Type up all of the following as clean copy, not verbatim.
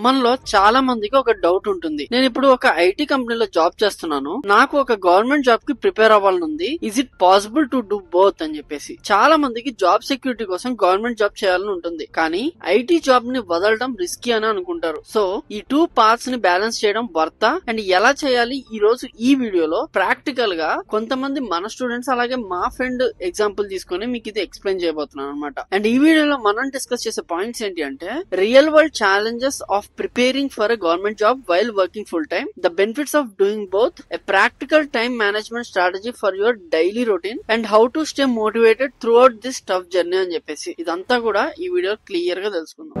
మనలో చాలా మందికి ఒక డౌట్ ఉంటుంది. నేను ఇప్పుడు ఒక ఐటీ కంపెనీలో జాబ్ చేస్తున్నాను, నాకు ఒక గవర్నమెంట్ జాబ్ కి ప్రిపేర్ అవ్వాలనుంది, is it possible to do both అని చెప్పేసి. చాలా మందికి జాబ్ సెక్యూరిటీ కోసం గవర్నమెంట్ జాబ్ చేయాలని ఉంటుంది, కానీ ఐటీ జాబ్ ని వదలడం రిస్కీ అని అనుకుంటారు. సో ఈ టూ పార్ట్స్ ని బ్యాలెన్స్ చేయడం వర్తా అండ్ ఎలా చేయాలి ఈ రోజు ఈ వీడియోలో ప్రాక్టికల్ గా కొంతమంది మన స్టూడెంట్స్ అలాగే మా ఫ్రెండ్ ఎగ్జాంపుల్ తీసుకుని మీకు ఇది ఎక్స్ప్లెయిన్ చేయబోతున్నాను అనమాట. అండ్ ఈ వీడియోలో మనం డిస్కస్ చేసే పాయింట్స్ ఏంటి అంటే, real world challenges of preparing for a government job while working full time, the benefits of doing both, a practical time management strategy for your daily routine, and how to stay motivated throughout this tough journey అని చెప్పేసి ఇదంతా కూడా ఈ video clear గా తెలుసుకుందాం.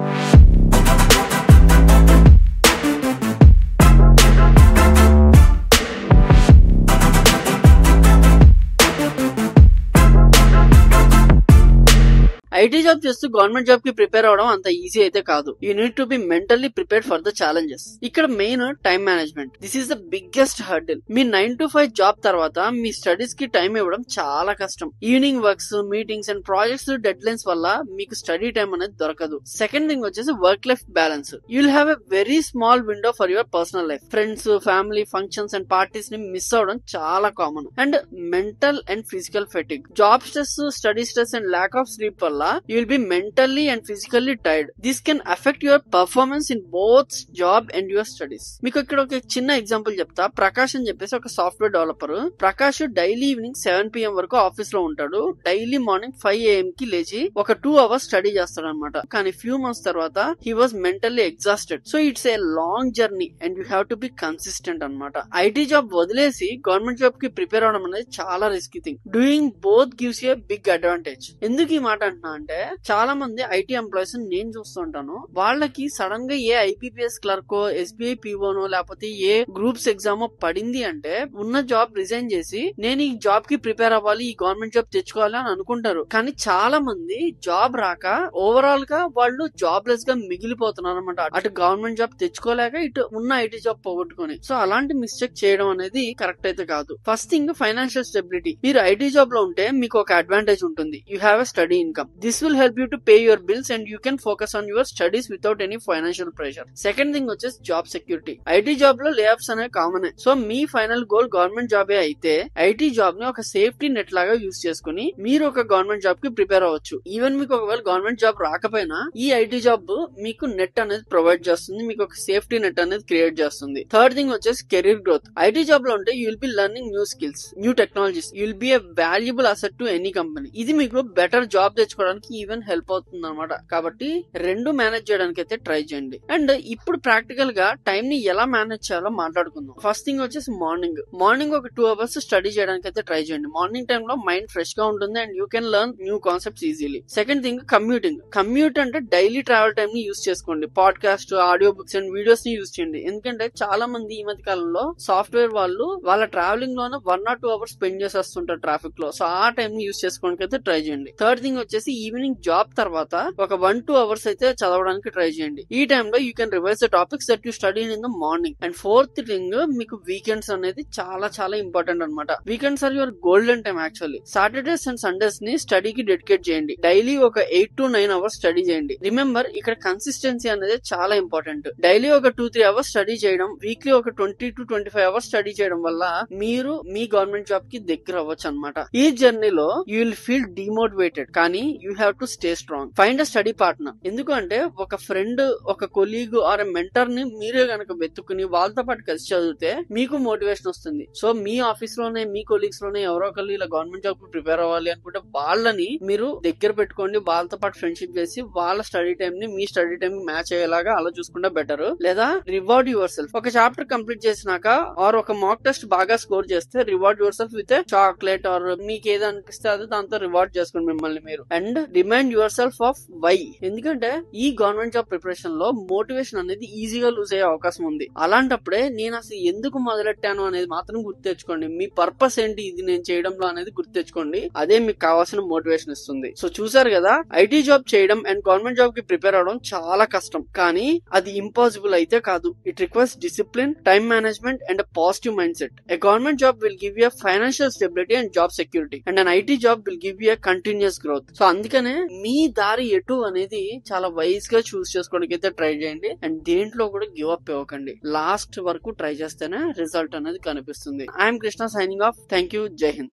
IT job చేస్తూ government job కి prepare అవడం అంత ఈజీ అయితే కాదు. You need to be mentally prepared for the challenges. ఇక్కడ main time management. This is the biggest hurdle. మీ 9 to 5 జాబ్ తర్వాత మీ స్టడీస్ కి టైం ఇవ్వడం చాలా కష్టం. Evening works, meetings and projects deadlines వల్ల మీకు స్టడీ టైం అనేది దొరకదు. సెకండ్ థింగ్ వచ్చేసి work life balance. You'll have a very small window for your personal life. Friends, family functions and parties ని మిస్ అవడం చాలా common. And mental and physical fatigue. Job stress, study stress and lack of sleep వల్ల you will be mentally and physically tired. This can affect your performance in both job and your studies. మీకు ఇక్కడ ఒక చిన్న example చెప్తా. ప్రకాష్ అని చెప్పేసి ఒక software developer. Prakash daily evening 7 PM వరకు ఆఫీస్ లో ఉంటాడు. డైలీ మార్నింగ్ 5 AM కి లేచి ఒక 2 hours స్టడీ చేస్తాడు అనమాట. కానీ ఫ్యూ మంత్స్ తర్వాత he was mentally exhausted. So it's a long journey and you have to be consistent అనమాట. ఐటీ జాబ్ వదిలేసి గవర్నమెంట్ జాబ్ కి ప్రిపేర్ అవడం అనేది చాలా risky thing. Doing both gives you big advantage. ఎందుకు ఈ మాట అంటున్నా అంటే, చాలా మంది ఐటీ ఎంప్లాయీస్ నేను చూస్తుంటాను, వాళ్ళకి సడన్ గా ఏ ఐపీపీఎస్ క్లర్కో, ఎస్బీఐ పీఓనో లేకపోతే ఏ గ్రూప్స్ ఎగ్జామో పడింది అంటే ఉన్న జాబ్ రిజైన్ చేసి నేను ఈ జాబ్ కి ప్రిపేర్ అవ్వాలి, ఈ గవర్నమెంట్ జాబ్ తెచ్చుకోవాలి అని అనుకుంటారు. కానీ చాలా మంది జాబ్ రాక ఓవరాల్ గా వాళ్ళు జాబ్ లెస్ గా మిగిలిపోతున్నారు అనమాట. అటు గవర్నమెంట్ జాబ్ తెచ్చుకోలేక ఇటు ఉన్న ఐటీ జాబ్ పోగొట్టుకుని. సో అలాంటి మిస్టేక్ చేయడం అనేది కరెక్ట్ అయితే కాదు. First thing financial stability. మీరు ఐటీ జాబ్ లో ఉంటే మీకు ఒక అడ్వాంటేజ్ ఉంటుంది. You have a study income. This will help you to pay your bills and you can focus on your studies without any financial pressure. Second thing వచ్చేసి job security. IT job లో లే offs అనేవి common. So మీ final goal government జాబే అయితే IT job ని ఒక safety net లాగా use చేసుకుని మీరు ఒక గవర్నమెంట్ జాబ్ కి ప్రిపేర్ అవ్వచ్చు. ఈవెన్ మీకు ఒకవేళ గవర్నమెంట్ జాబ్ రాకపోయినా ఈ ఐటీ జాబ్ మీకు నెట్ అనేది ప్రొవైడ్ చేస్తుంది, మీకు ఒక సేఫ్టీ నెట్ అనేది క్రియేట్ చేస్తుంది. థర్డ్ థింగ్ వచ్చేసి కెరీర్ గ్రోత్. ఐటీ జాబ్ లో ఉంటే you will be learning new skills, new technologies. You will be a valuable asset to any company. ఇది మీకు బెటర్ జాబ్ తెచ్చుకోవడానికి ఈవెన్ హెల్ప్ అవుతుంది అనమాట. కాబట్టి రెండు మేనేజ్ చేయడానికి అయితే ట్రై చేయండి. అండ్ ఇప్పుడు ప్రాక్టికల్ గా టైం ని ఎలా మేనేజ్ చేయాలో మాట్లాడుకుందాం. ఫస్ట్ థింగ్ వచ్చేసి మార్నింగ్ ఒక 2 hours స్టడీ చేయడానికి అయితే ట్రై చేయండి. మార్నింగ్ టైమ్ లో మైండ్ ఫ్రెష్ గా ఉంటుంది and you can learn new concepts easily. Second thing commute అంటే డైలీ ట్రావెల్ టైం ని యూజ్ చేసుకోండి. Podcast, audio books and videos ని యూజ్ చేయండి. ఎందుకంటే చాలా మంది ఈ మధ్య కాలంలో సాఫ్ట్వేర్ వాళ్ళు వాళ్ళ ట్రావెలింగ్ లోనే 1 or 2 hours స్పెండ్ చేసేస్తుంటారు ట్రాఫిక్ లో. సో ఆ టైం ని యూజ్ చేసుకోవడానికి అయితే ట్రై చేయండి. థర్డ్ థింగ్ వచ్చేసి ఈవినింగ్ జాబ్ తర్వాత ఒక 1-2 hours అయితే చదవడానికి ట్రై చేయండి. ఈ టైంలో you can revise the topics that you study in the morning. And fourth thing, మీకు వీకెండ్స్ అనేది చాలా చాలా ఇంపార్టెంట్ అనమాట. Weekends are your golden time actually. Saturdays and Sundays ని స్టడీకి డెడికేట్ చేయండి. డైలీ ఒక 8 to 9 hours స్టడీ చేయండి. రిమెంబర్, ఇక్కడ కన్సిస్టెన్సీ అనేది చాలా ఇంపార్టెంట్. డైలీ ఒక 2-3 hours స్టడీ చేయడం, వీక్లీ ఒక 20 to 25 hours స్టడీ చేయడం వల్ల మీరు మీ గవర్నమెంట్ జాబ్ కి దగ్గర అవ్వచ్చు అనమాట. ఈ జర్నీలో యూ విల్ ఫీల్ డిమోటివేటెడ్, కానీ you have to stay strong. Find a study partner. ఎందుకంటే ఒక ఫ్రెండ్, ఒక కొలీగ్ ఆర్ మెంటర్ ని మీరే గనక వెతుకుని వాళ్ళతో పాటు కలిసి చదివితే మీకు మోటివేషన్ వస్తుంది. సో మీ ఆఫీస్ లోనే, మీ కొలీగ్స్ లోనే ఎవరో ఒకళ్ళు ఇలా గవర్నమెంట్ జాబ్ కు ప్రిపేర్ అవ్వాలి అనుకుంటే వాళ్ళని మీరు దగ్గర పెట్టుకోండి. వాళ్ళతో పాటు ఫ్రెండ్షిప్ చేసి వాళ్ళ స్టడీ టైం ని మీ స్టడీ టైం మ్యాచ్ అయ్యేలాగా అలా చూసుకుంటే బెటర్. లేదా రివార్డ్ యువర్ సెల్ఫ్. ఒక చాప్టర్ కంప్లీట్ చేసినాక ఆర్ ఒక మాక్ టెస్ట్ బాగా స్కోర్ చేస్తే reward yourself with chocolate or మీకు ఏది అనిపిస్తే అది దాంతో రివార్డ్ చేసుకోండి మిమ్మల్ని మీరు. And remind yourself of why. ఎందుకంటే ఈ గవర్నమెంట్ జాబ్ ప్రిపరేషన్ లో మోటివేషన్ అనేది ఈజీగా లూజ్ అయ్యే అవకాశం ఉంది. అలాంటప్పుడే నేను అసలు ఎందుకు మొదలెట్టాను అనేది మాత్రం గుర్తు తెచ్చుకోండి. మీ పర్పస్ ఏంటి ఇది నేను చేయడంలో అనేది గుర్తు తెచ్చుకోండి. అదే మీకు కావాల్సిన మోటివేషన్ ఇస్తుంది. సో చూసారు కదా, ఐటీ జాబ్ చేయడం అండ్ గవర్నమెంట్ జాబ్ కి ప్రిపేర్ అవడం చాలా కష్టం, కానీ అది ఇంపాసిబుల్ అయితే కాదు. It requires discipline, time management and positive mind set. A government job will give you a financial stability and job security, and an IT job will give you a continuous growth. So అందుకనే మీ దారి ఎటు అనేది చాలా wise గా చూస్ చేసుకోవడానికి అయితే try చేయండి. And దేంట్లో కూడా గివ్ అప్ ఇవ్వకండి. లాస్ట్ వరకు ట్రై చేస్తేనే రిజల్ట్ అనేది కనిపిస్తుంది. I'm Krishna signing off. Thank you. జై హింద్.